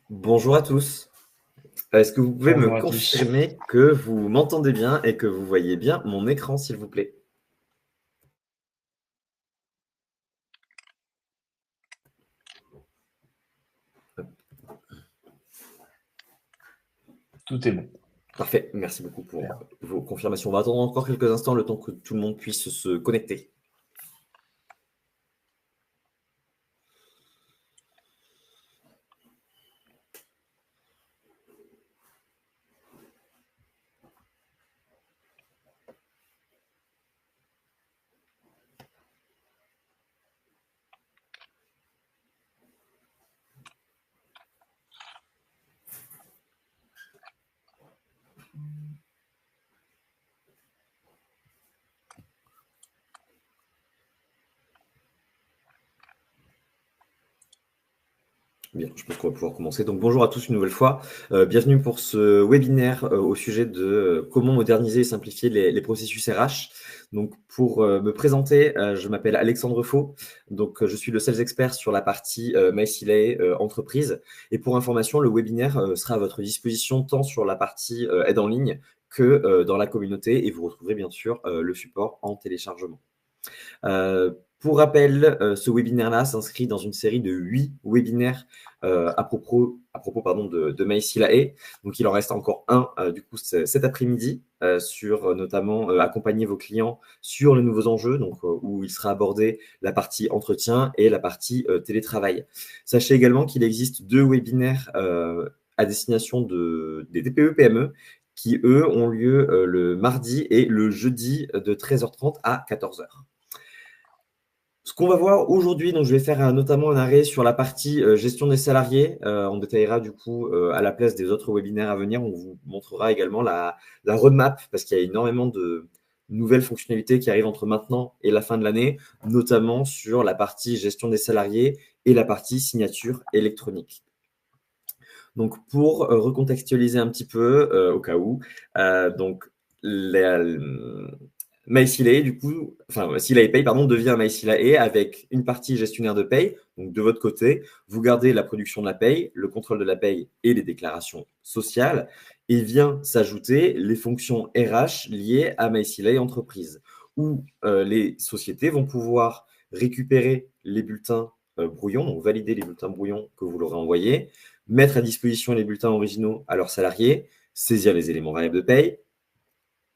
Bonjour à tous. Est-ce que vous pouvez me Bonjour à tous. confirmer que vous m'entendez bien et que vous voyez bien mon écran, s'il vous plaît? Tout est bon. Parfait, merci beaucoup pour Super. vos confirmations. On va attendre encore quelques instants, le temps que tout le monde puisse se connecter. Bien, je pense qu'on va pouvoir commencer. Donc bonjour à tous une nouvelle fois. Bienvenue pour ce webinaire au sujet de comment moderniser et simplifier les processus RH. Donc pour me présenter, je m'appelle Alexandre Faux. Donc je suis le sales expert sur la partie MySilay entreprise. Et pour information, le webinaire sera à votre disposition tant sur la partie aide en ligne que dans la communauté. Et vous retrouverez bien sûr le support en téléchargement. Pour rappel, ce webinaire-là s'inscrit dans une série de 8 webinaires à propos pardon, de MySilae. Donc, il en reste encore un du coup cet après-midi sur notamment accompagner vos clients sur les nouveaux enjeux, donc où il sera abordé la partie entretien et la partie télétravail. Sachez également qu'il existe 2 webinaires à destination des TPE-PME qui, eux, ont lieu le mardi et le jeudi de 13h30 à 14h. Ce qu'on va voir aujourd'hui, donc je vais faire notamment un arrêt sur la partie gestion des salariés. On détaillera du coup à la place des autres webinaires à venir. On vous montrera également la roadmap parce qu'il y a énormément de nouvelles fonctionnalités qui arrivent entre maintenant et la fin de l'année, notamment sur la partie gestion des salariés et la partie signature électronique. Donc pour recontextualiser un petit peu au cas où, donc MySilae, du coup, enfin, Silae Pay, pardon, devient MySilae avec une partie gestionnaire de paye. Donc, de votre côté, vous gardez la production de la paye, le contrôle de la paye et les déclarations sociales. Et vient s'ajouter les fonctions RH liées à MySilae entreprise, où les sociétés vont pouvoir récupérer les bulletins brouillons, donc valider les bulletins brouillons que vous leur envoyés, mettre à disposition les bulletins originaux à leurs salariés, saisir les éléments variables de paye.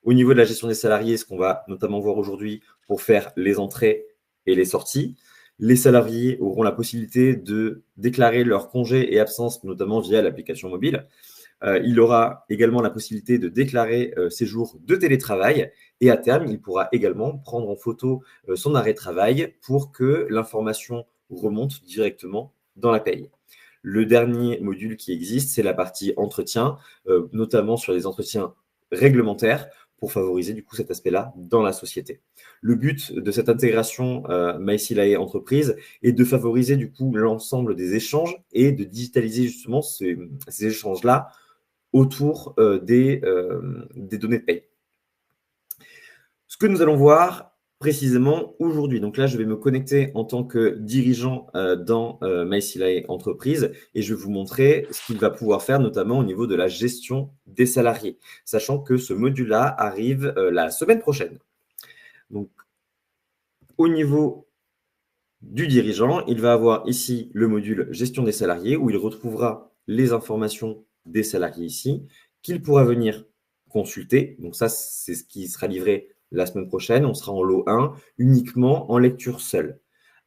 Au niveau de la gestion des salariés, ce qu'on va notamment voir aujourd'hui pour faire les entrées et les sorties, les salariés auront la possibilité de déclarer leurs congés et absences, notamment via l'application mobile. Il aura également la possibilité de déclarer ses jours de télétravail et à terme, il pourra également prendre en photo son arrêt de travail pour que l'information remonte directement dans la paye. Le dernier module qui existe, c'est la partie entretien, notamment sur les entretiens réglementaires pour favoriser du coup cet aspect-là dans la société. Le but de cette intégration MySilae entreprise est de favoriser du coup l'ensemble des échanges et de digitaliser justement ces échanges-là autour des données de paye. Ce que nous allons voir précisément aujourd'hui. Donc là, je vais me connecter en tant que dirigeant dans MySilae Entreprise et je vais vous montrer ce qu'il va pouvoir faire, notamment au niveau de la gestion des salariés, sachant que ce module-là arrive la semaine prochaine. Donc, au niveau du dirigeant, il va avoir ici le module gestion des salariés où il retrouvera les informations des salariés ici, qu'il pourra venir consulter. Donc ça, c'est ce qui sera livré la semaine prochaine. On sera en lot 1, uniquement en lecture seule.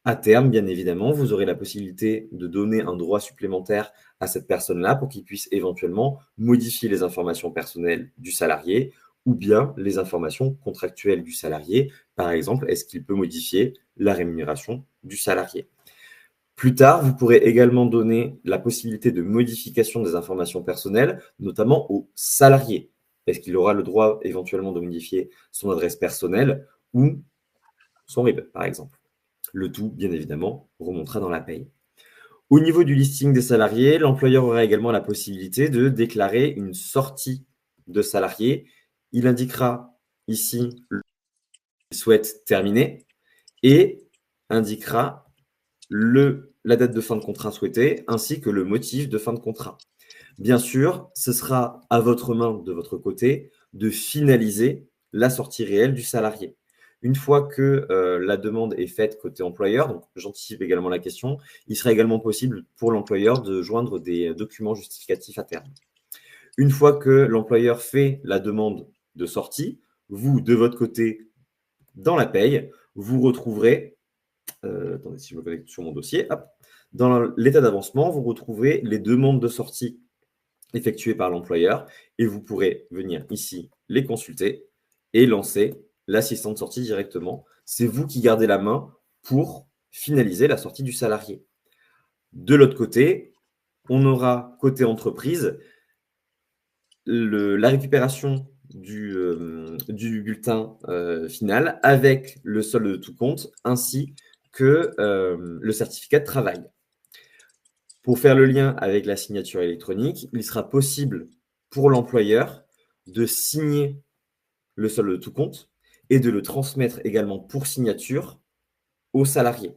À terme, bien évidemment, vous aurez la possibilité de donner un droit supplémentaire à cette personne-là pour qu'il puisse éventuellement modifier les informations personnelles du salarié ou bien les informations contractuelles du salarié. Par exemple, est-ce qu'il peut modifier la rémunération du salarié? Plus tard, vous pourrez également donner la possibilité de modification des informations personnelles, notamment aux salariés. Est-ce qu'il aura le droit éventuellement de modifier son adresse personnelle ou son RIB, par exemple? Le tout, bien évidemment, remontera dans la paye. Au niveau du listing des salariés, l'employeur aura également la possibilité de déclarer une sortie de salarié. Il indiquera ici qu'il souhaite terminer et indiquera la date de fin de contrat souhaitée, ainsi que le motif de fin de contrat. Bien sûr, ce sera à votre main, de votre côté, de finaliser la sortie réelle du salarié. Une fois que la demande est faite côté employeur, donc j'anticipe également la question, il sera également possible pour l'employeur de joindre des documents justificatifs à terme. Une fois que l'employeur fait la demande de sortie, vous, de votre côté, dans la paye, vous retrouverez, attendez si je me connecte sur mon dossier, hop, dans l'état d'avancement, vous retrouverez les demandes de sortie effectuées par l'employeur et vous pourrez venir ici les consulter et lancer l'assistant de sortie directement. C'est vous qui gardez la main pour finaliser la sortie du salarié. De l'autre côté, on aura côté entreprise la récupération du bulletin final avec le solde de tout compte ainsi que le certificat de travail. Pour faire le lien avec la signature électronique, il sera possible pour l'employeur de signer le solde de tout compte et de le transmettre également pour signature aux salariés.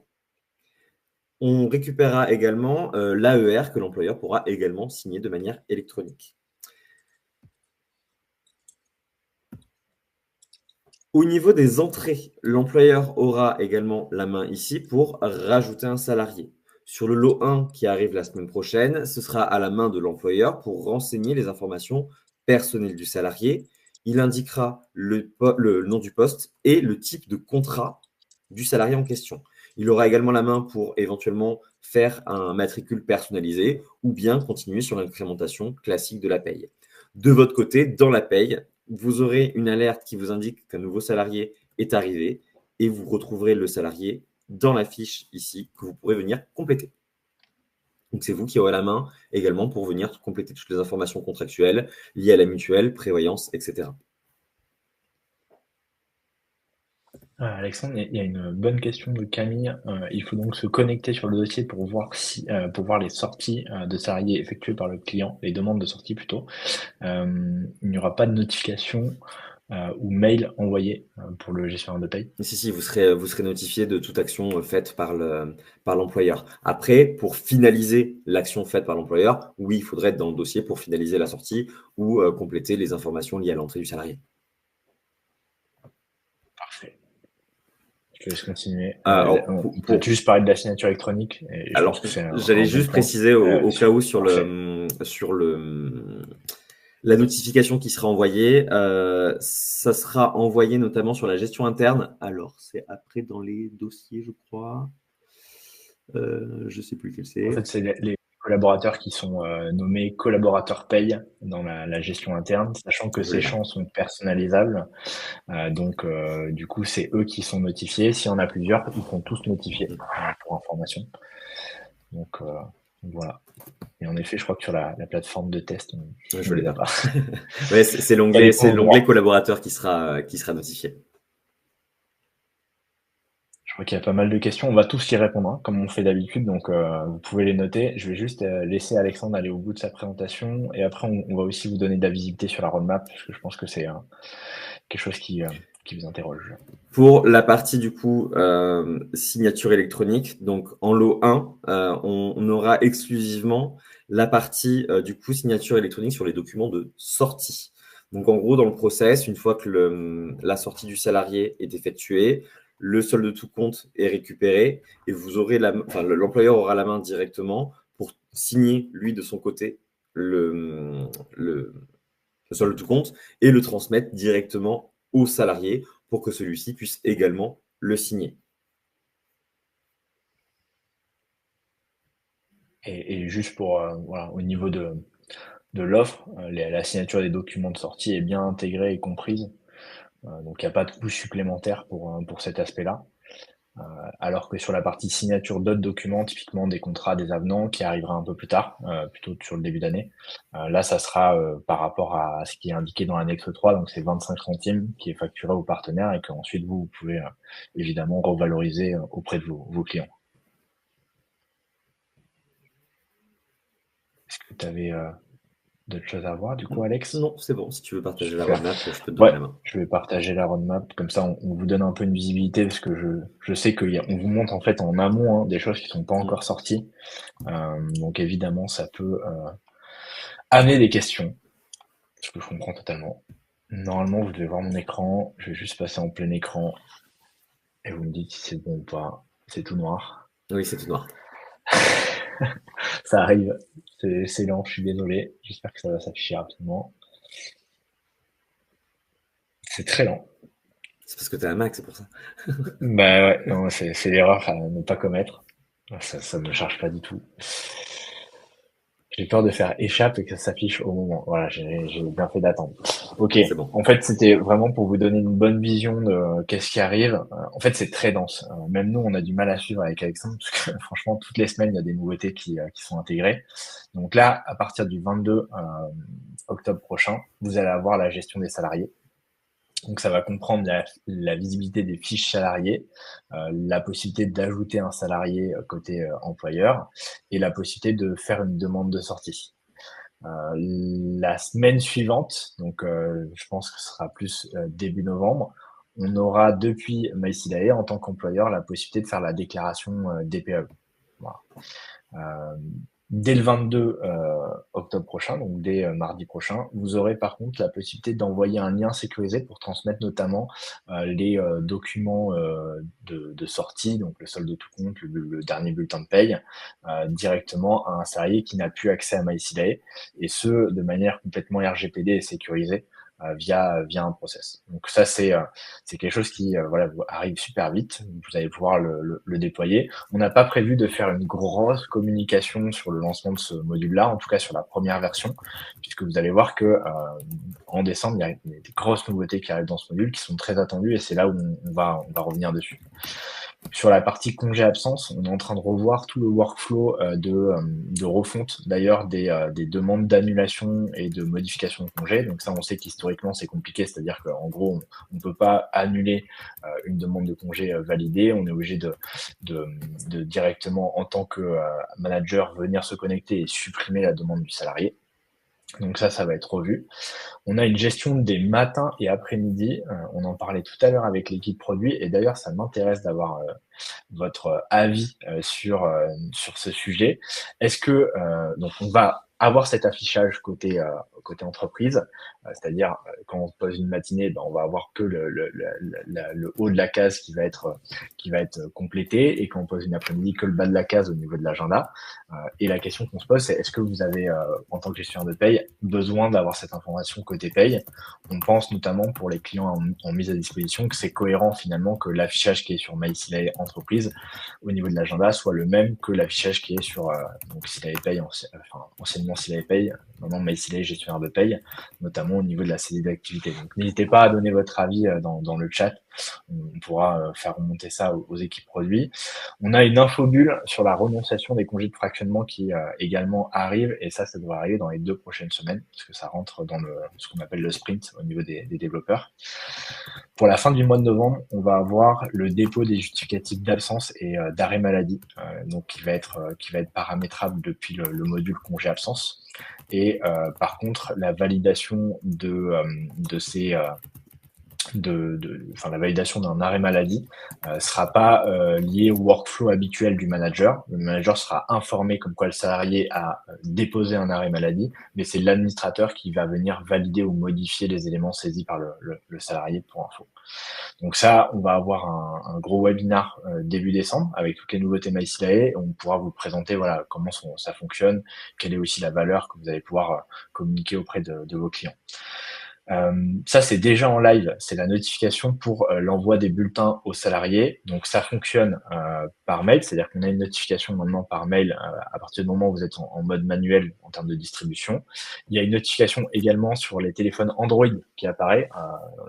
On récupérera également l'AER que l'employeur pourra également signer de manière électronique. Au niveau des entrées, l'employeur aura également la main ici pour rajouter un salarié. Sur le lot 1 qui arrive la semaine prochaine, ce sera à la main de l'employeur pour renseigner les informations personnelles du salarié. Il indiquera le nom du poste et le type de contrat du salarié en question. Il aura également la main pour éventuellement faire un matricule personnalisé ou bien continuer sur l'incrémentation classique de la paye. De votre côté, dans la paye, vous aurez une alerte qui vous indique qu'un nouveau salarié est arrivé et vous retrouverez le salarié dans la fiche ici que vous pourrez venir compléter. Donc, c'est vous qui aurez la main également pour venir compléter toutes les informations contractuelles liées à la mutuelle, prévoyance, etc. Alexandre, il y a une bonne question de Camille. Il faut donc se connecter sur le dossier pour voir les sorties de salariés effectuées par le client, les demandes de sortie plutôt. Il n'y aura pas de notification ou mail envoyé pour le gestionnaire de paye. Si, vous serez notifié de toute action faite par l'employeur. Après, pour finaliser l'action faite par l'employeur, oui, il faudrait être dans le dossier pour finaliser la sortie ou compléter les informations liées à l'entrée du salarié. Parfait. Je te laisse continuer. Alors, On peut juste parler de la signature électronique. Et je pense que c'est j'allais un bon juste point. préciser au cas où sur Parfait. la notification qui sera envoyée, ça sera envoyé notamment sur la gestion interne. Alors, c'est après dans les dossiers, je crois. Je ne sais plus quel c'est. En fait, c'est les collaborateurs qui sont nommés collaborateurs paye dans la gestion interne, sachant que ces champs sont personnalisables. Donc, du coup, c'est eux qui sont notifiés. S'il y en a plusieurs, ils sont tous notifiés pour information. Donc, voilà. Et en effet, je crois que sur la plateforme de test, je ne les ai pas. Ouais, c'est l'onglet collaborateur qui sera notifié. Je crois qu'il y a pas mal de questions. On va tous y répondre, hein, comme on fait d'habitude. Donc, vous pouvez les noter. Je vais juste laisser Alexandre aller au bout de sa présentation. Et après, on va aussi vous donner de la visibilité sur la roadmap, parce que je pense que c'est quelque chose qui vous interroge. Pour la partie du coup signature électronique, donc en lot 1, on aura exclusivement la partie du coup signature électronique sur les documents de sortie. Donc en gros, dans le process, une fois que la sortie du salarié est effectuée, le solde de tout compte est récupéré et vous aurez l'employeur aura la main directement pour signer lui de son côté le solde de tout compte et le transmettre directement au salarié pour que celui-ci puisse également le signer. Et juste pour, voilà, au niveau de l'offre, la signature des documents de sortie est bien intégrée et comprise. Donc il n'y a pas de coût supplémentaire pour cet aspect-là. Alors que sur la partie signature d'autres documents, typiquement des contrats, des avenants, qui arrivera un peu plus tard, plutôt sur le début d'année, là, ça sera par rapport à ce qui est indiqué dans l'annexe 3, donc c'est 25 centimes qui est facturé aux partenaires et qu'ensuite vous pouvez évidemment revaloriser auprès de vos clients. Est-ce que tu avais d'autres choses à voir du coup, Alex? Non, c'est bon. Si tu veux partager la Super. roadmap, je peux te donner Ouais, la main. je vais partager la roadmap, comme ça on vous donne un peu une visibilité parce que je sais qu'on vous montre en fait en amont, hein, des choses qui sont pas Mm. encore sorties. Donc évidemment, ça peut amener des questions, ce que je comprends totalement. Normalement, vous devez voir mon écran. Je vais juste passer en plein écran et vous me dites si c'est bon ou pas. C'est tout noir. Oui, c'est tout noir. Ça arrive. C'est lent, je suis désolé. J'espère que ça va s'afficher rapidement. C'est très lent. C'est parce que tu as un Mac, c'est pour ça. Bah ouais, non, c'est l'erreur à ne pas commettre. Ça me charge pas du tout. J'ai peur de faire échappe et que ça s'affiche au moment. Voilà, j'ai bien fait d'attendre. Ok. C'est bon. En fait, c'était vraiment pour vous donner une bonne vision de qu'est-ce qui arrive. En fait, c'est très dense. Même nous, on a du mal à suivre avec Alexandre parce que franchement, toutes les semaines, il y a des nouveautés qui sont intégrées. Donc là, à partir du 22 octobre prochain, vous allez avoir la gestion des salariés. Donc ça va comprendre la visibilité des fiches salariés, la possibilité d'ajouter un salarié côté employeur et la possibilité de faire une demande de sortie. La semaine suivante, donc je pense que ce sera plus début novembre, on aura depuis MySilae en tant qu'employeur la possibilité de faire la déclaration DPE. Voilà. Euh, Dès le 22 octobre prochain, donc dès mardi prochain, vous aurez par contre la possibilité d'envoyer un lien sécurisé pour transmettre notamment les documents de sortie, donc le solde de tout compte, le dernier bulletin de paye, directement à un salarié qui n'a plus accès à MySilae, et ce, de manière complètement RGPD et sécurisée via un process. Donc ça, c'est quelque chose qui voilà, arrive super vite, vous allez pouvoir le déployer. On n'a pas prévu de faire une grosse communication sur le lancement de ce module-là, en tout cas sur la première version, puisque vous allez voir que en décembre, il y a des grosses nouveautés qui arrivent dans ce module qui sont très attendues et c'est là où on va revenir dessus. Sur la partie congé-absence, on est en train de revoir tout le workflow de refonte d'ailleurs des demandes d'annulation et de modification de congé. Donc ça, on sait qu'historiquement, c'est compliqué, c'est-à-dire qu'en gros, on ne peut pas annuler une demande de congé validée. On est obligé de directement, en tant que manager, venir se connecter et supprimer la demande du salarié. Donc ça va être revu. On a une gestion des matins et après-midi. On en parlait tout à l'heure avec l'équipe produit. Et d'ailleurs, ça m'intéresse d'avoir votre avis sur ce sujet. Est-ce que donc on va avoir cet affichage côté entreprise, c'est-à-dire quand on pose une matinée, ben, on va avoir que le haut de la case qui va être complété, et quand on pose une après-midi, que le bas de la case au niveau de l'agenda. Et la question qu'on se pose, c'est est-ce que vous avez, en tant que gestionnaire de paye, besoin d'avoir cette information côté paye? On pense notamment pour les clients en mise à disposition que c'est cohérent finalement que l'affichage qui est sur MySilae entreprise au niveau de l'agenda soit le même que l'affichage qui est sur donc Silae Pay, anciennement Silae Pay, maintenant MySilae gestionnaire de paye, notamment au niveau de la cellule d'activité. Donc n'hésitez pas à donner votre avis dans le chat. On pourra faire remonter ça aux équipes produits. On a une infobulle sur la renonciation des congés de fractionnement qui également arrive, et ça devrait arriver dans les 2 prochaines semaines, parce que ça rentre dans ce qu'on appelle le sprint au niveau des développeurs. Pour la fin du mois de novembre, on va avoir le dépôt des justificatifs d'absence et d'arrêt maladie, donc qui va être paramétrable depuis le module congé absence. Et par contre, la validation de ces la validation d'un arrêt maladie sera pas liée au workflow habituel du manager. Le manager sera informé comme quoi le salarié a déposé un arrêt maladie, mais c'est l'administrateur qui va venir valider ou modifier les éléments saisis par le salarié pour info. Donc ça, on va avoir un gros webinar début décembre avec toutes les nouveautés MySilae. On pourra vous présenter voilà comment ça fonctionne, quelle est aussi la valeur que vous allez pouvoir communiquer auprès de vos clients. Ça, c'est déjà en live, c'est la notification pour l'envoi des bulletins aux salariés. Donc ça fonctionne par mail, c'est-à-dire qu'on a une notification maintenant par mail à partir du moment où vous êtes en mode manuel en termes de distribution. Il y a une notification également sur les téléphones Android qui apparaît.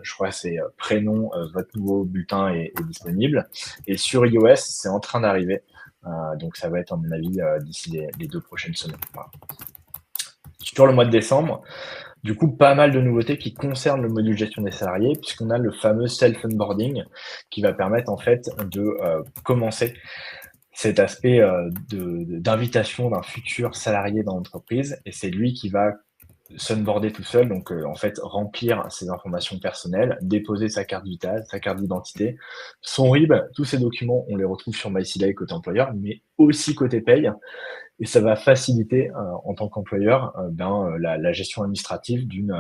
Je crois que c'est prénom, votre nouveau bulletin est disponible. Et sur iOS, c'est en train d'arriver. Donc ça va être à mon avis d'ici les 2 prochaines semaines. Voilà. Sur le mois de décembre, du coup, pas mal de nouveautés qui concernent le module gestion des salariés, puisqu'on a le fameux self-onboarding qui va permettre en fait de commencer cet aspect d'invitation d'un futur salarié dans l'entreprise, et c'est lui qui va s'onboarder tout seul, donc en fait remplir ses informations personnelles, déposer sa carte vitale, sa carte d'identité, son RIB, tous ces documents, on les retrouve sur MySealay côté employeur, mais aussi côté paye. Et ça va faciliter en tant qu'employeur la gestion administrative d'une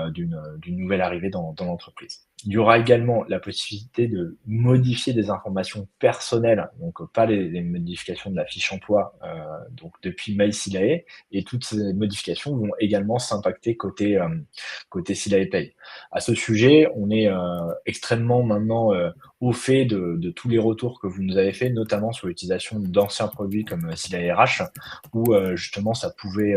nouvelle arrivée dans l'entreprise. Il y aura également la possibilité de modifier des informations personnelles, donc pas les modifications de la fiche emploi donc depuis MySealay, et toutes ces modifications vont également s'impacter côté Sealay Pay. À ce sujet, on est extrêmement maintenant au fait de tous les retours que vous nous avez fait, notamment sur l'utilisation d'anciens produits comme Sealay RH, où justement ça pouvait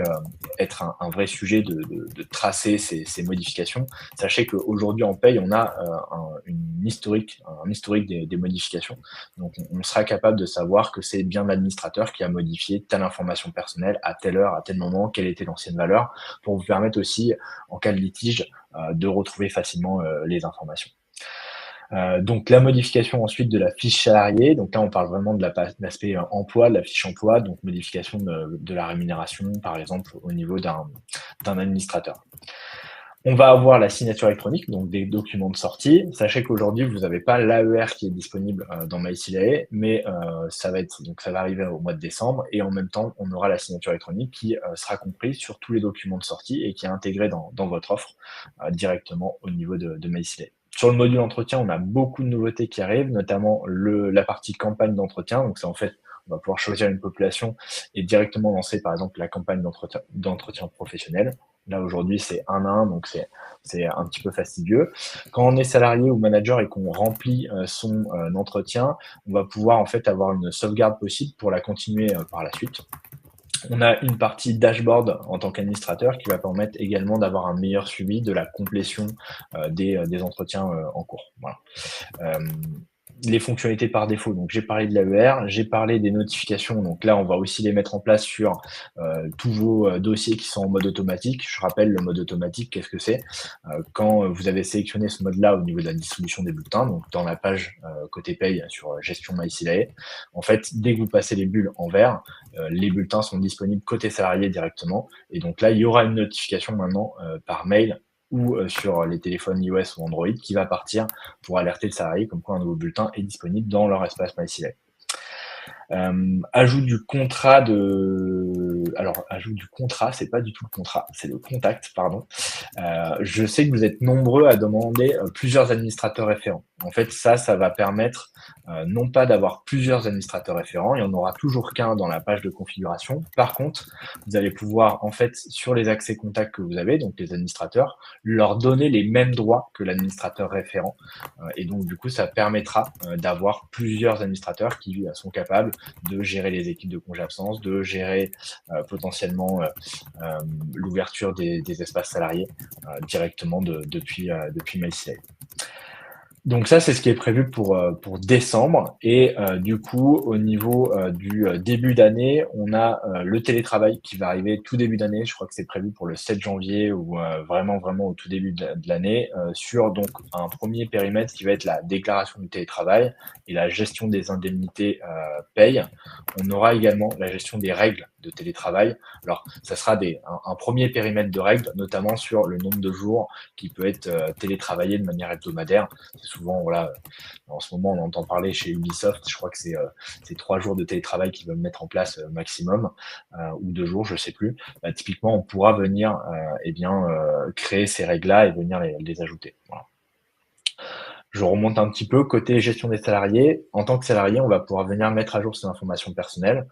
être un vrai sujet de tracer ces modifications. Sachez qu'aujourd'hui en paye, on a un historique des modifications. Donc on sera capable de savoir que c'est bien l'administrateur qui a modifié telle information personnelle à telle heure, à tel moment, quelle était l'ancienne valeur, pour vous permettre aussi, en cas de litige, de retrouver facilement les informations. Donc la modification ensuite de la fiche salariée, donc là on parle vraiment de l'aspect emploi, de la fiche emploi, donc modification de la rémunération par exemple au niveau d'un administrateur. On va avoir la signature électronique, donc des documents de sortie. Sachez qu'aujourd'hui, vous n'avez pas l'AER qui est disponible dans MySealay, mais ça va arriver au mois de décembre, et en même temps, on aura la signature électronique qui sera comprise sur tous les documents de sortie et qui est intégrée dans votre offre directement au niveau de MySealay. Sur le module entretien, on a beaucoup de nouveautés qui arrivent, notamment la partie campagne d'entretien. Donc c'est en fait, on va pouvoir choisir une population et directement lancer par exemple la campagne d'entretien professionnel. Là aujourd'hui c'est 1 à 1, donc c'est un petit peu fastidieux. Quand on est salarié ou manager et qu'on remplit son entretien, on va pouvoir en fait avoir une sauvegarde possible pour la continuer par la suite. On a une partie dashboard en tant qu'administrateur qui va permettre également d'avoir un meilleur suivi de la complétion des entretiens en cours. Voilà. Les fonctionnalités par défaut, donc j'ai parlé de l'AER, j'ai parlé des notifications, donc là on va aussi les mettre en place sur tous vos dossiers qui sont en mode automatique. Je rappelle, le mode automatique, qu'est-ce que c'est? Quand vous avez sélectionné ce mode-là au niveau de la distribution des bulletins, donc dans la page côté paye sur gestion MySealay, en fait, dès que vous passez les bulles en vert, les bulletins sont disponibles côté salarié directement, et donc là il y aura une notification maintenant par mail ou sur les téléphones iOS ou Android qui va partir pour alerter le salarié comme quoi un nouveau bulletin est disponible dans leur espace MySealay. Ajout du contrat c'est pas du tout le contrat, c'est le contact, pardon. Je sais que vous êtes nombreux à demander plusieurs administrateurs référents. En fait, ça va permettre non pas d'avoir plusieurs administrateurs référents, il n'y en aura toujours qu'un dans la page de configuration. Par contre, vous allez pouvoir, en fait, sur les accès contacts que vous avez, donc les administrateurs, leur donner les mêmes droits que l'administrateur référent. Et donc, du coup, ça permettra d'avoir plusieurs administrateurs qui sont capables de gérer les équipes de congé-absence, de gérer potentiellement l'ouverture des espaces salariés directement depuis MySealay. Donc ça, c'est ce qui est prévu pour décembre. Et du coup, au niveau du début d'année, on a le télétravail qui va arriver tout début d'année. Je crois que c'est prévu pour le 7 janvier ou vraiment au tout début de l'année, sur donc un premier périmètre qui va être la déclaration du télétravail et la gestion des indemnités paye. On aura également la gestion des règles de télétravail. Alors, ça sera un premier périmètre de règles, notamment sur le nombre de jours qui peut être télétravaillé de manière hebdomadaire. C'est souvent, voilà, en ce moment, on entend parler chez Ubisoft, je crois que c'est 3 jours de télétravail qu'ils veulent mettre en place maximum, ou 2 jours, je sais plus. Typiquement, on pourra venir créer ces règles-là et venir les ajouter. Voilà. Je remonte un petit peu côté gestion des salariés. En tant que salarié, on va pouvoir venir mettre à jour ces informations personnelles.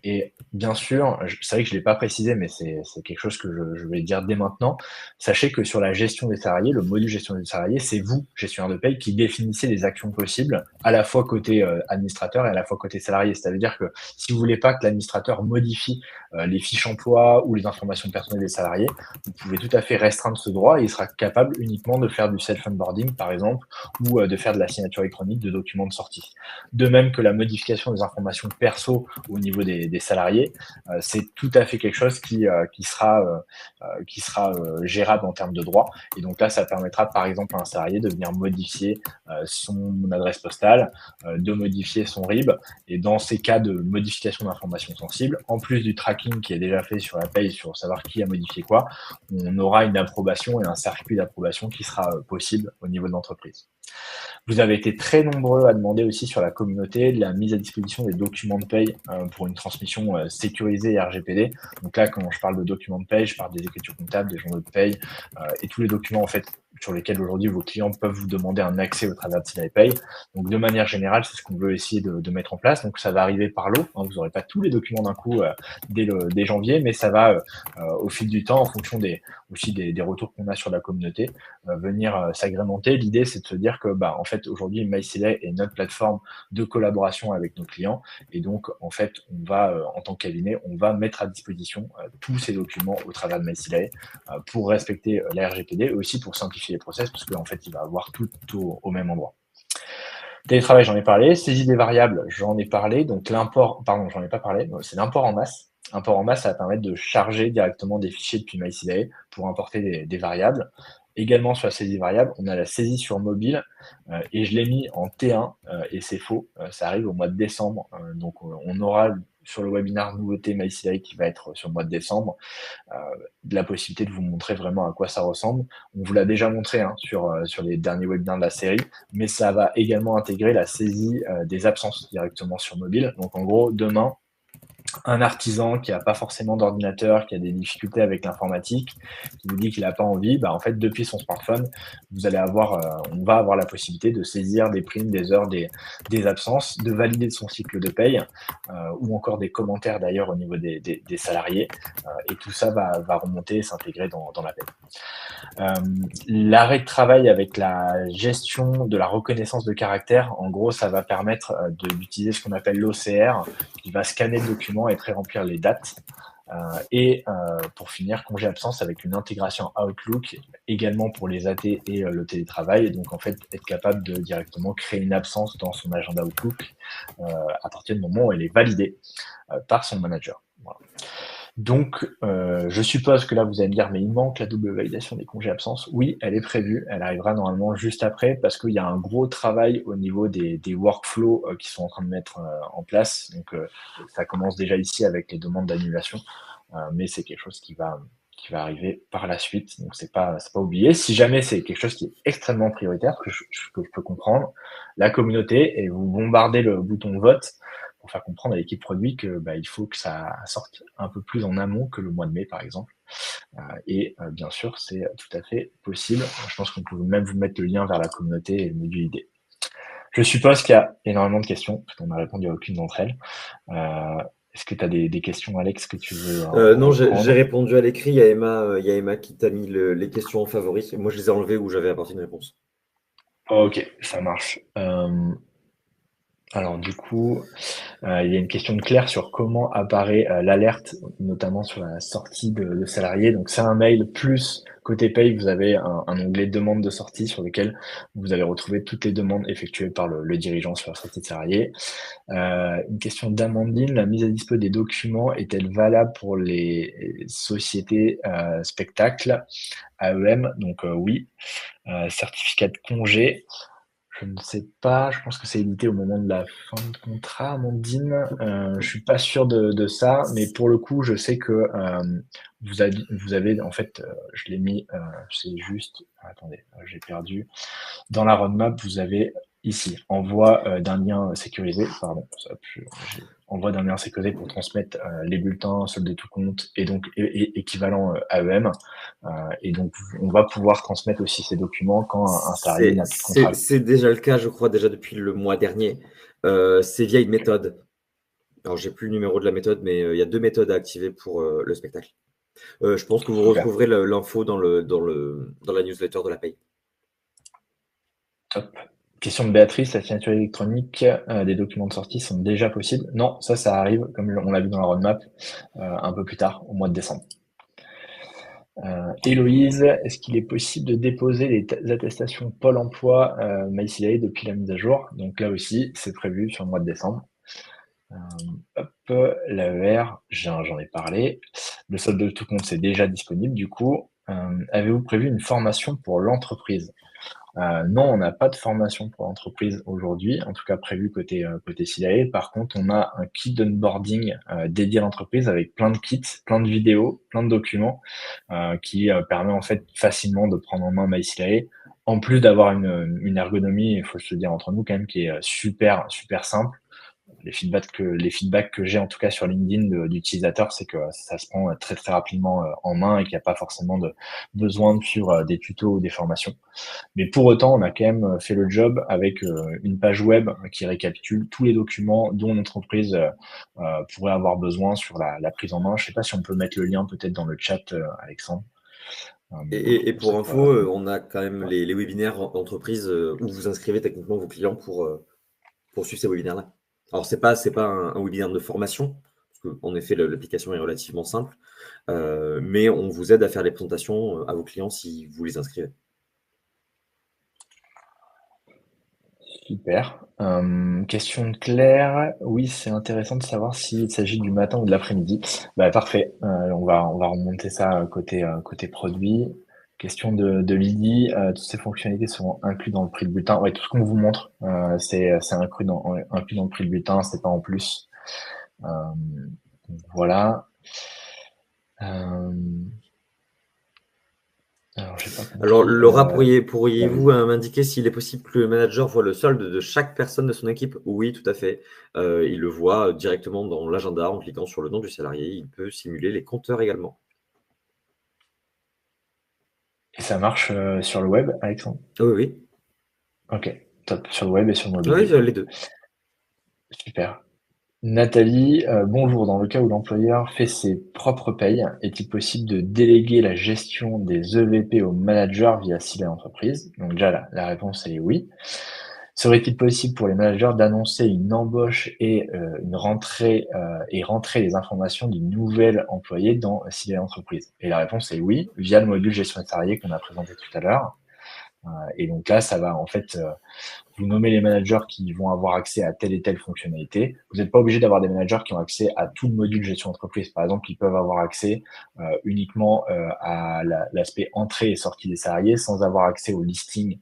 Et bien sûr, c'est vrai que je ne l'ai pas précisé, mais c'est quelque chose que je vais dire dès maintenant. Sachez que sur la gestion des salariés, le module gestion des salariés, c'est vous, gestionnaire de paye, qui définissez les actions possibles, à la fois côté administrateur et à la fois côté salarié. C'est-à-dire que si vous voulez pas que l'administrateur modifie les fiches emploi ou les informations personnelles des salariés, vous pouvez tout à fait restreindre ce droit et il sera capable uniquement de faire du self-onboarding, par exemple, exemple, ou de faire de la signature électronique de documents de sortie. De même que la modification des informations perso au niveau des salariés, c'est tout à fait quelque chose qui sera gérable en termes de droit. Et donc là, ça permettra par exemple à un salarié de venir modifier son adresse postale, de modifier son RIB. Et dans ces cas de modification d'informations sensibles, en plus du tracking qui est déjà fait sur la paye, sur savoir qui a modifié quoi, on aura une approbation et un circuit d'approbation qui sera possible au niveau de l'entreprise. Vous avez été très nombreux à demander aussi sur la communauté de la mise à disposition des documents de paye pour une transmission sécurisée et RGPD. Donc là, quand je parle de documents de paye, je parle des écritures comptables, des journaux de paye et tous les documents en fait sur lesquels aujourd'hui vos clients peuvent vous demander un accès au travers de Sila Pay. Donc de manière générale, c'est ce qu'on veut essayer de mettre en place. Donc ça va arriver par lot. Hein, vous n'aurez pas tous les documents d'un coup dès janvier, mais ça va au fil du temps, en fonction aussi des retours qu'on a sur la communauté, venir s'agrémenter. L'idée, c'est de se dire que en fait aujourd'hui MySila est notre plateforme de collaboration avec nos clients, et donc en fait on va en tant que cabinet, on va mettre à disposition tous ces documents au travers de MySila pour respecter la RGPD et aussi pour simplifier les process, parce qu'en fait il va avoir tout au même endroit. Télétravail, j'en ai parlé. Saisie des variables, j'en ai parlé. Donc l'import, pardon, j'en ai pas parlé, c'est l'import en masse. Import en masse, ça va permettre de charger directement des fichiers depuis MySila pour importer des variables. Également sur la saisie variable, on a la saisie sur mobile et je l'ai mis en T1 et c'est faux, ça arrive au mois de décembre. Donc on aura sur le webinaire nouveauté MySila qui va être sur le mois de décembre, la possibilité de vous montrer vraiment à quoi ça ressemble. On vous l'a déjà montré sur les derniers webinaires de la série, mais ça va également intégrer la saisie des absences directement sur mobile. Donc en gros, demain, un artisan qui n'a pas forcément d'ordinateur, qui a des difficultés avec l'informatique, qui vous dit qu'il n'a pas envie, en fait, depuis son smartphone, on va avoir la possibilité de saisir des primes, des heures, des absences, de valider son cycle de paye, ou encore des commentaires d'ailleurs au niveau des salariés, et tout ça va remonter et s'intégrer dans la paye. L'arrêt de travail avec la gestion de la reconnaissance de caractère, en gros, ça va permettre d'utiliser ce qu'on appelle l'OCR, qui va scanner le document et pré-remplir les dates. Et pour finir, congé absence avec une intégration Outlook, également pour les AT et le télétravail. Et donc, en fait, être capable de directement créer une absence dans son agenda Outlook à partir du moment où elle est validée par son manager. Voilà. Donc, je suppose que là, vous allez me dire, mais il manque la double validation des congés absences. Oui, elle est prévue. Elle arrivera normalement juste après parce qu'il y a un gros travail au niveau des workflows qui sont en train de mettre en place. Donc, ça commence déjà ici avec les demandes d'annulation, mais c'est quelque chose qui va arriver par la suite. Donc, c'est pas oublié. Si jamais c'est quelque chose qui est extrêmement prioritaire, que je peux comprendre, la communauté, et vous bombardez le bouton vote pour faire comprendre à l'équipe produit que il faut que ça sorte un peu plus en amont que le mois de mai, par exemple. Et bien sûr, c'est tout à fait possible. Je pense qu'on peut même vous mettre le lien vers la communauté et le module idée. Je suppose qu'il y a énormément de questions, parce qu'on n'a répondu à aucune d'entre elles. Est-ce que tu as des questions, Alex, que tu veux Non, j'ai répondu à l'écrit. Il y a Emma qui t'a mis les questions en favori. Moi, je les ai enlevées où j'avais apporté une réponse. Ok, ça marche. Alors du coup, il y a une question de Claire sur comment apparaît l'alerte, notamment sur la sortie de salariés. Donc c'est un mail plus côté paye, vous avez un onglet demande de sortie sur lequel vous allez retrouver toutes les demandes effectuées par le dirigeant sur la sortie de salariés. Une question d'Amandine, la mise à dispo des documents est-elle valable pour les sociétés spectacles AEM? Donc oui. Certificat de congé. Je ne sais pas, je pense que c'est édité au moment de la fin de contrat, Amandine. Je suis pas sûr de ça, mais pour le coup, je sais que vous avez, en fait, je l'ai mis, c'est juste, attendez, j'ai perdu. Dans la roadmap, vous avez ici, envoi d'un lien sécurisé, pardon, envoi d'un lien sécurisé pour transmettre les bulletins, solde de tout compte, et donc équivalent AEM. Et donc, on va pouvoir transmettre aussi ces documents quand un salarié n'a plus de contrat. C'est déjà le cas, je crois, déjà depuis le mois dernier. C'est via une méthode. Alors, j'ai plus le numéro de la méthode, mais il y a 2 méthodes à activer pour le spectacle. Je pense que vous retrouverez l'info dans la newsletter de la paye. Top. Question de Béatrice, la signature électronique des documents de sortie sont déjà possibles? Non, ça arrive, comme on l'a vu dans la roadmap, un peu plus tard, au mois de décembre. Héloïse, est-ce qu'il est possible de déposer les attestations Pôle emploi MySIA depuis la mise à jour? Donc là aussi, c'est prévu sur le mois de décembre. Hop, l'AER, j'en ai parlé. Le solde de tout compte, c'est déjà disponible. Du coup, avez-vous prévu une formation pour l'entreprise? Non, on n'a pas de formation pour l'entreprise aujourd'hui, en tout cas prévu côté SILAE. Par contre, on a un kit d'onboarding dédié à l'entreprise avec plein de kits, plein de vidéos, plein de documents qui permet en fait facilement de prendre en main MySILAE. En plus d'avoir une ergonomie, il faut se le dire entre nous quand même, qui est super super simple. Les feedbacks que j'ai en tout cas sur LinkedIn d'utilisateurs, c'est que ça se prend très très rapidement en main et qu'il n'y a pas forcément de besoin de suivre des tutos ou des formations. Mais pour autant, on a quand même fait le job avec une page web qui récapitule tous les documents dont l'entreprise pourrait avoir besoin sur la prise en main. Je ne sais pas si on peut mettre le lien peut-être dans le chat, Alexandre. Et On sait pour pas. info, on a quand même les webinaires d'entreprise où vous inscrivez techniquement vos clients pour suivre ces webinaires-là. Alors, c'est pas un webinaire de formation, parce qu'en effet, l'application est relativement simple, mais on vous aide à faire les présentations à vos clients si vous les inscrivez. Super. Question de Claire. Oui, c'est intéressant de savoir s'il s'agit du matin ou de l'après-midi. Bah, parfait. On va remonter ça côté produit. Question de Lydie. Toutes ces fonctionnalités sont incluses dans le prix de bulletin. Ouais, tout ce qu'on vous montre, c'est inclus dans le prix de bulletin, c'est pas en plus. Euh, voilà. Euh, alors, j'ai pas Alors, compris. Laura, Ouais, pourriez-vous vas-y. m'indiquer s'il est possible que le manager voit le solde de chaque personne de son équipe? Oui, tout à fait. Il le voit directement dans l'agenda en cliquant sur le nom du salarié. Il peut simuler les compteurs également. Et ça marche sur le web, Alexandre? Ah oui, oui. Ok, top. Sur le web et sur le mobile, Oui, du coup. les deux. Super. Nathalie, bonjour. Dans le cas où l'employeur fait ses propres payes, est-il possible de déléguer la gestion des EVP au manager via Sila Entreprise? Donc déjà, la réponse est oui. Serait-il possible pour les managers d'annoncer une embauche et une rentrée et rentrer les informations du nouvel employé dans Sila Entreprise? Et la réponse est oui, via le module gestion des salariés qu'on a présenté tout à l'heure. Et donc là, ça va en fait vous nommez les managers qui vont avoir accès à telle et telle fonctionnalité. Vous n'êtes pas obligé d'avoir des managers qui ont accès à tout le module gestion d'entreprise. Par exemple, ils peuvent avoir accès uniquement à l'aspect entrée et sortie des salariés sans avoir accès au listing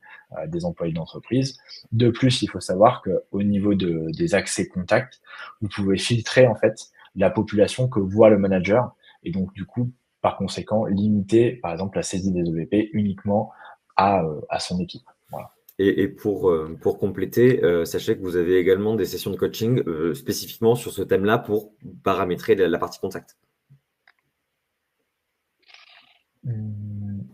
des employés d'entreprise. De plus, il faut savoir qu'au niveau des accès contacts, vous pouvez filtrer en fait la population que voit le manager et donc du coup, par conséquent, limiter par exemple la saisie des EVP uniquement à son équipe. Voilà. Et pour compléter, sachez que vous avez également des sessions de coaching spécifiquement sur ce thème-là pour paramétrer la partie contact. Hum,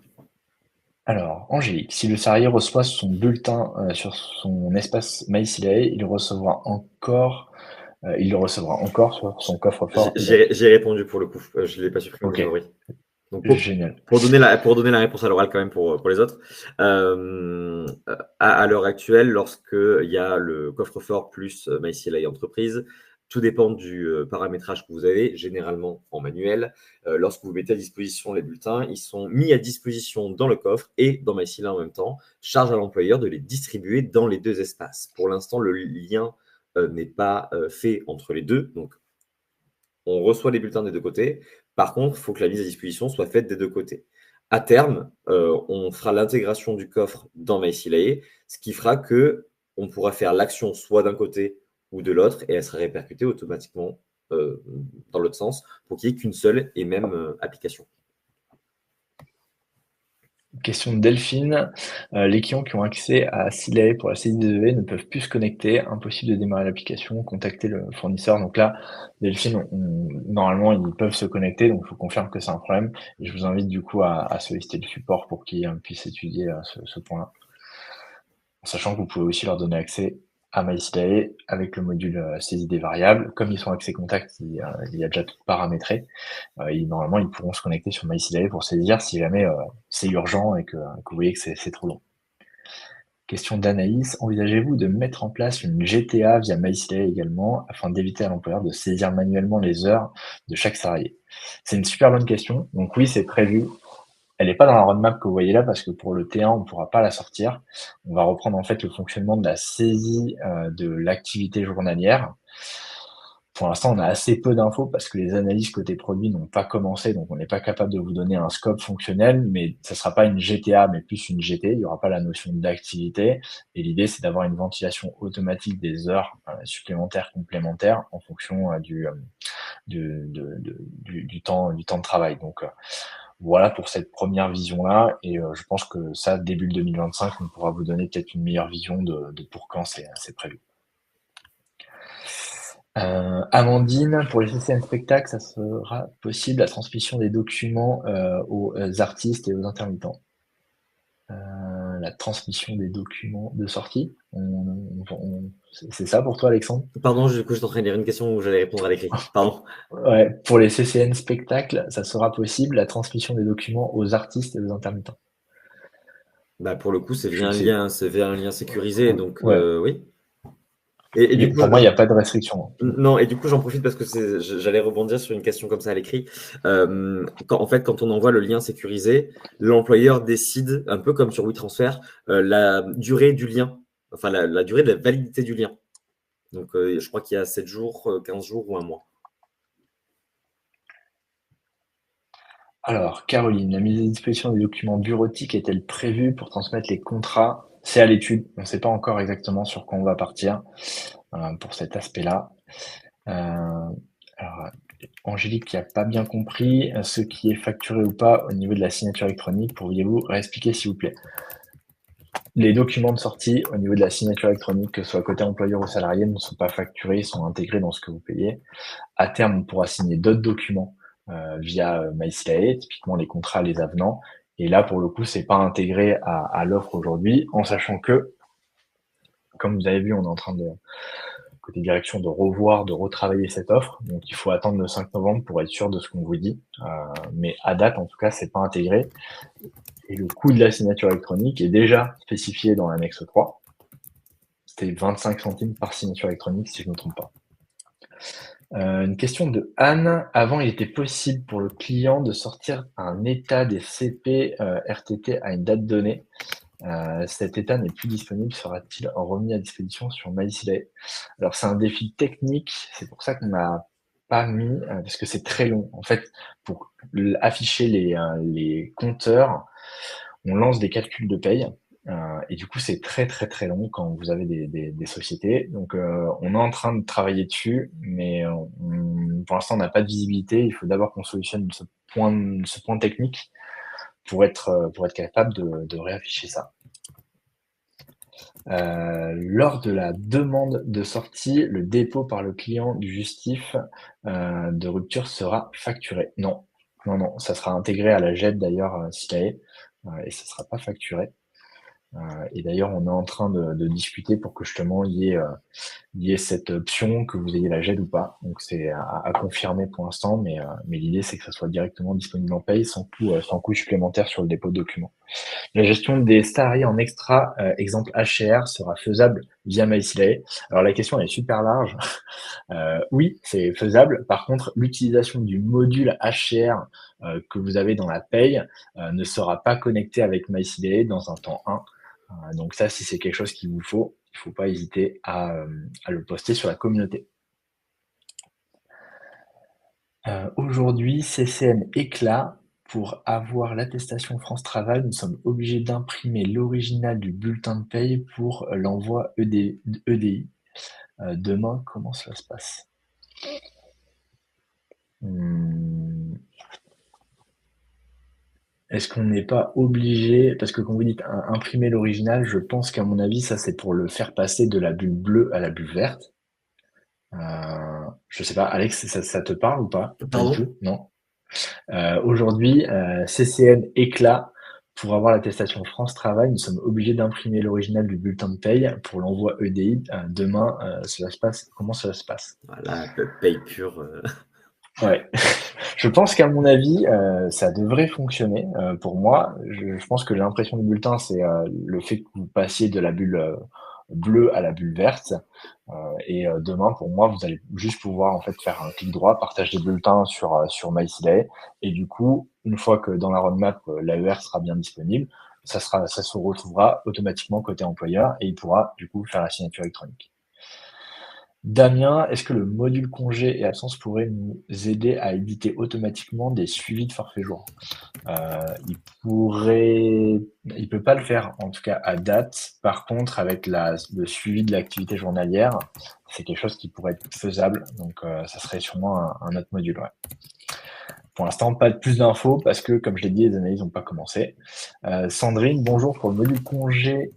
Alors, Angélique, si le salarié reçoit son bulletin sur son espace MySilae, il le recevra encore sur son coffre-fort J'ai identique. j'ai répondu pour le coup. Je ne l'ai pas supprimé Ok, dans le favori. Donc génial. pour donner la réponse à l'oral quand même pour les autres, à l'heure actuelle, lorsqu'il y a le coffre-fort plus MyCLI entreprise, tout dépend du paramétrage que vous avez, généralement en manuel. Lorsque vous mettez à disposition les bulletins, ils sont mis à disposition dans le coffre et dans MyCLI en même temps. Charge à l'employeur de les distribuer dans les deux espaces. Pour l'instant, le lien n'est pas fait entre les deux. Donc, on reçoit les bulletins des deux côtés. Par contre, il faut que la mise à disposition soit faite des deux côtés. À terme, on fera l'intégration du coffre dans MySilae, ce qui fera que on pourra faire l'action soit d'un côté ou de l'autre et elle sera répercutée automatiquement dans l'autre sens pour qu'il n'y ait qu'une seule et même application. Question de Delphine. Les clients qui ont accès à Silae pour la saisie des EV ne peuvent plus se connecter. Impossible de démarrer l'application, contacter le fournisseur. Donc là, Delphine, normalement, ils peuvent se connecter. Donc, je vous confirme que c'est un problème. Et je vous invite du coup à solliciter le support pour qu'ils puissent étudier ce point-là. Sachant que vous pouvez aussi leur donner accès à MySilae avec le module saisie des variables. Comme ils sont accès contact, il y a déjà tout paramétré. Normalement, ils pourront se connecter sur MySilae pour saisir si jamais c'est urgent et que vous voyez que c'est trop long. Question d'Anaïs, envisagez-vous de mettre en place une GTA via MySilae également afin d'éviter à l'employeur de saisir manuellement les heures de chaque salarié? C'est une super bonne question. Donc oui, c'est prévu. Elle n'est pas dans la roadmap que vous voyez là parce que pour le T1, on ne pourra pas la sortir. On va reprendre en fait le fonctionnement de la saisie de l'activité journalière. Pour l'instant, on a assez peu d'infos parce que les analyses côté produit n'ont pas commencé, donc on n'est pas capable de vous donner un scope fonctionnel, mais ça sera pas une GTA, mais plus une GT. Il n'y aura pas la notion d'activité. Et l'idée, c'est d'avoir une ventilation automatique des heures supplémentaires, complémentaires en fonction du temps de travail. Donc, voilà pour cette première vision-là. Et je pense que ça, début 2025, on pourra vous donner peut-être une meilleure vision de pour quand c'est prévu. Amandine, pour les CCN spectacles, ça sera possible la transmission des documents aux artistes et aux intermittents. La transmission des documents de sortie, c'est ça pour toi, Alexandre? Pardon, du coup, je suis en train de lire une question où j'allais répondre à l'écrit. Pardon. Ouais, pour les CCN spectacles, ça sera possible la transmission des documents aux artistes et aux intermittents. Bah, pour le coup, c'est via un lien sécurisé, donc Ouais. oui. Et du coup, pour moi, il n'y a pas de restriction. non, et du coup, j'en profite parce que j'allais rebondir sur une question comme ça à l'écrit. Quand on envoie le lien sécurisé, l'employeur décide, un peu comme sur WeTransfer, la durée du lien, enfin la durée de la validité du lien. Donc, je crois qu'il y a 7 jours, 15 jours ou un mois. Alors, Caroline, la mise à disposition des documents bureautiques est-elle prévue pour transmettre les contrats? C'est à l'étude. On ne sait pas encore exactement sur quoi on va partir pour cet aspect-là. Alors, Angélique qui n'a pas bien compris ce qui est facturé ou pas au niveau de la signature électronique. Pourriez-vous réexpliquer, s'il vous plaît? Les documents de sortie au niveau de la signature électronique, que ce soit côté employeur ou salarié, ne sont pas facturés, sont intégrés dans ce que vous payez. À terme, on pourra signer d'autres documents via MySilae, typiquement les contrats, les avenants. Et là, pour le coup, c'est pas intégré à l'offre aujourd'hui, en sachant que, comme vous avez vu, on est en train de, côté direction, de revoir, de retravailler cette offre. Donc, il faut attendre le 5 novembre pour être sûr de ce qu'on vous dit. Mais à date, en tout cas, c'est pas intégré. Et le coût de la signature électronique est déjà spécifié dans l'annexe 3. C'était 25 centimes par signature électronique, si je ne me trompe pas. Une question de Anne. Avant, il était possible pour le client de sortir un état des CP RTT à une date donnée. Cet état n'est plus disponible. Sera-t-il remis à disposition sur MySilae? Alors, c'est un défi technique. C'est pour ça qu'on n'a pas mis, parce que c'est très long. En fait, pour afficher les compteurs, on lance des calculs de paye. Et du coup, c'est très très très long quand vous avez des sociétés. Donc, on est en train de travailler dessus, mais pour l'instant, on n'a pas de visibilité. Il faut d'abord qu'on solutionne ce point technique pour être capable de réafficher ça. Lors de la demande de sortie, le dépôt par le client du justif de rupture sera facturé. Non, non, non, ça sera intégré à la GED d'ailleurs, Silae, et ça sera pas facturé. Et d'ailleurs, on est en train de discuter pour que justement il y ait cette option, que vous ayez la GED ou pas. Donc c'est à confirmer pour l'instant, mais l'idée c'est que ça soit directement disponible en paye sans coût supplémentaire sur le dépôt de documents. La gestion des salariés en extra, exemple HCR, sera faisable via MySilae. Alors la question est super large. Oui, c'est faisable. Par contre, l'utilisation du module HCR que vous avez dans la paye ne sera pas connecté avec MySilae dans un temps 1. Donc ça, si c'est quelque chose qu'il vous faut, il ne faut pas hésiter à le poster sur la communauté. Aujourd'hui, CCN Éclat, pour avoir l'attestation France Travail, nous sommes obligés d'imprimer l'original du bulletin de paye pour l'envoi EDI. Demain, comment cela se passe? Est-ce qu'on n'est pas obligé, parce que quand vous dites imprimer l'original, je pense qu'à mon avis, ça c'est pour le faire passer de la bulle bleue à la bulle verte. Je sais pas, Alex, ça te parle ou pas? Pas du Pardon? tout, non? Aujourd'hui, CCN Éclat, pour avoir l'attestation France Travail, nous sommes obligés d'imprimer l'original du bulletin de paye pour l'envoi EDI. Demain, cela se passe. Comment cela se passe? Voilà, paye pure. Ouais. Je pense qu'à mon avis, ça devrait fonctionner. Pour moi, je pense que l'impression du bulletin, c'est le fait que vous passiez de la bulle bleue à la bulle verte. Et demain, pour moi, vous allez juste pouvoir en fait faire un clic droit, partage des bulletins sur MySilae. Et du coup, une fois que dans la roadmap, l'AER sera bien disponible, ça se retrouvera automatiquement côté employeur et il pourra du coup faire la signature électronique. Damien, est-ce que le module congé et absence pourrait nous aider à éditer automatiquement des suivis de forfait jour? Il peut pas le faire, en tout cas à date. Par contre, avec le suivi de l'activité journalière, c'est quelque chose qui pourrait être faisable. Donc, ça serait sûrement un autre module. Ouais. Pour l'instant, pas de plus d'infos parce que, comme je l'ai dit, les analyses n'ont pas commencé. Sandrine, bonjour. Pour le module congé,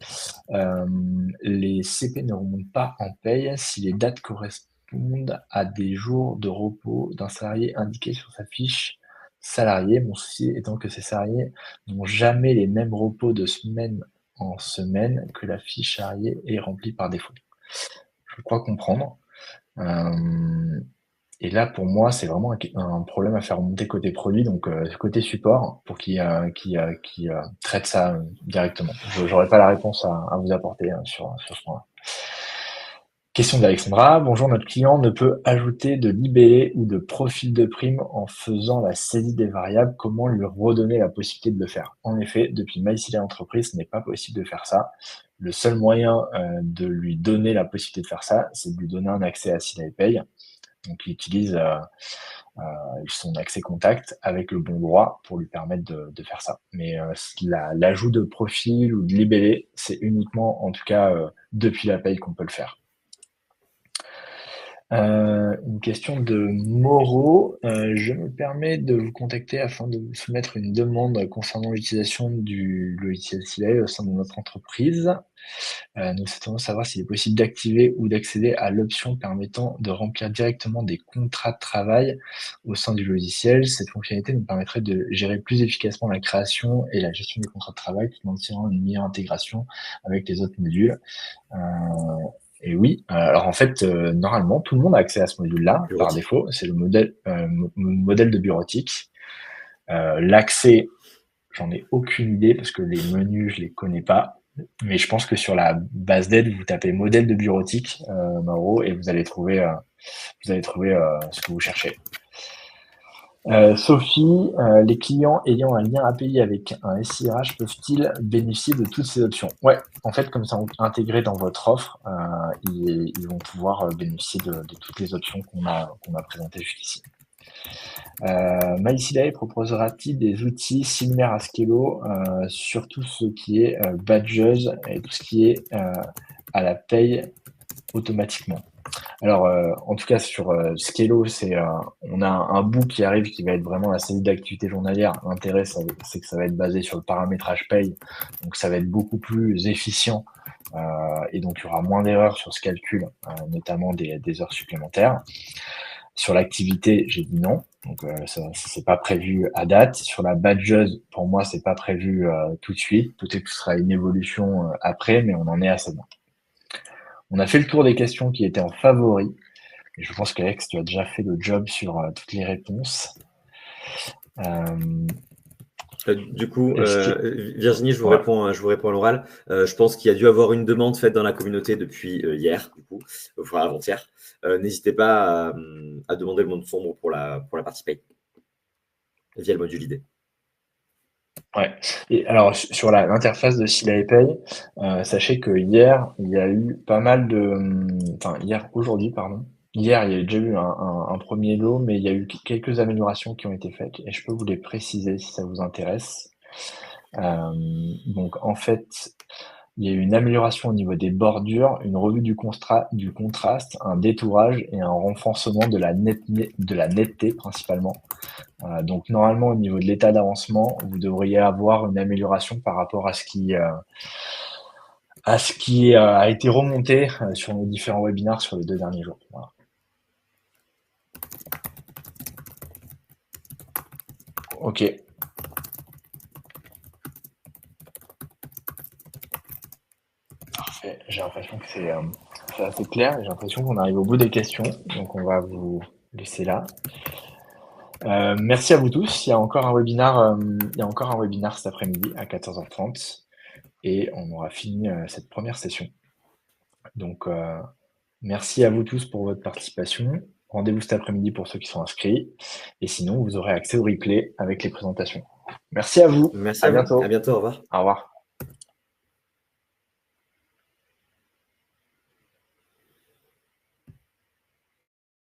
les CP ne remontent pas en paye si les dates correspondent à des jours de repos d'un salarié indiqué sur sa fiche salarié. Mon souci étant que ces salariés n'ont jamais les mêmes repos de semaine en semaine que la fiche salarié est remplie par défaut. Je crois comprendre. Et là, pour moi, c'est vraiment un problème à faire remonter côté produit, donc côté support, pour qui traite ça directement. Je n'aurai pas la réponse à vous apporter sur ce point-là. Question d'Alexandra. Bonjour, notre client ne peut ajouter de libellé ou de profil de prime en faisant la saisie des variables. Comment lui redonner la possibilité de le faire? En effet, depuis MySilae Entreprise, ce n'est pas possible de faire ça. Le seul moyen de lui donner la possibilité de faire ça, c'est de lui donner un accès à Silae Pay. Donc, il utilise son accès contact avec le bon droit pour lui permettre de faire ça. Mais l'ajout de profil ou de libellé, c'est uniquement, en tout cas, depuis la paye qu'on peut le faire. Une question de Moreau. Je me permets de vous contacter afin de vous soumettre une demande concernant l'utilisation du logiciel Silae au sein de notre entreprise. Nous souhaitons savoir s'il est possible d'activer ou d'accéder à l'option permettant de remplir directement des contrats de travail au sein du logiciel. Cette fonctionnalité nous permettrait de gérer plus efficacement la création et la gestion des contrats de travail tout en tirant une meilleure intégration avec les autres modules. Et oui, alors en fait, normalement, tout le monde a accès à ce module-là par défaut. C'est le modèle de bureautique. L'accès, j'en ai aucune idée parce que les menus, je les connais pas. Mais je pense que sur la base d'aide, vous tapez modèle de bureautique, Mauro, et vous allez trouver ce que vous cherchez. Sophie, les clients ayant un lien API avec un SIRH peuvent-ils bénéficier de toutes ces options? Ouais, en fait, comme ça intégré dans votre offre, ils vont pouvoir bénéficier de toutes les options qu'on a présentées jusqu'ici. MySilae proposera-t-il des outils similaires à Skello, sur tout ce qui est badges et tout ce qui est à la paye automatiquement? Alors, en tout cas, sur Skello, on a un bout qui arrive qui va être vraiment la saisie d'activité journalière. L'intérêt, c'est que ça va être basé sur le paramétrage paye, donc ça va être beaucoup plus efficient et donc il y aura moins d'erreurs sur ce calcul, notamment des heures supplémentaires. Sur l'activité, j'ai dit non, donc ça c'est pas prévu à date. Sur la badgeuse, pour moi, c'est pas prévu tout de suite. Peut-être que ce sera une évolution après, mais on en est assez loin. On a fait le tour des questions qui étaient en favori. Et je pense qu'Alex, tu as déjà fait le job sur toutes les réponses. Du coup, Virginie, je vous réponds à l'oral. Je pense qu'il y a dû avoir une demande faite dans la communauté depuis hier, du coup, enfin avant-hier. N'hésitez pas à demander le mot de sombre pour la partie paye via le module ID. Ouais. Et alors sur l'interface de Silae Pay, sachez que hier, il y a eu pas mal aujourd'hui, pardon. Hier, il y a déjà eu un premier lot, mais il y a eu quelques améliorations qui ont été faites et je peux vous les préciser si ça vous intéresse. Donc en fait, il y a eu une amélioration au niveau des bordures, une revue du contraste, un détourage et un renforcement de la netteté principalement. Donc normalement, au niveau de l'état d'avancement, vous devriez avoir une amélioration par rapport à ce qui a été remonté sur nos différents webinaires sur les 2 derniers jours. Voilà. Ok. Parfait. J'ai l'impression que c'est assez clair. J'ai l'impression qu'on arrive au bout des questions. Donc on va vous laisser là. Merci à vous tous. Il y a encore un webinaire cet après-midi à 14h30 et on aura fini cette première session. Donc, merci à vous tous pour votre participation. Rendez-vous cet après-midi pour ceux qui sont inscrits. Et sinon, vous aurez accès au replay avec les présentations. Merci à vous. Merci À à vous. À bientôt. bientôt. Au revoir. Au revoir.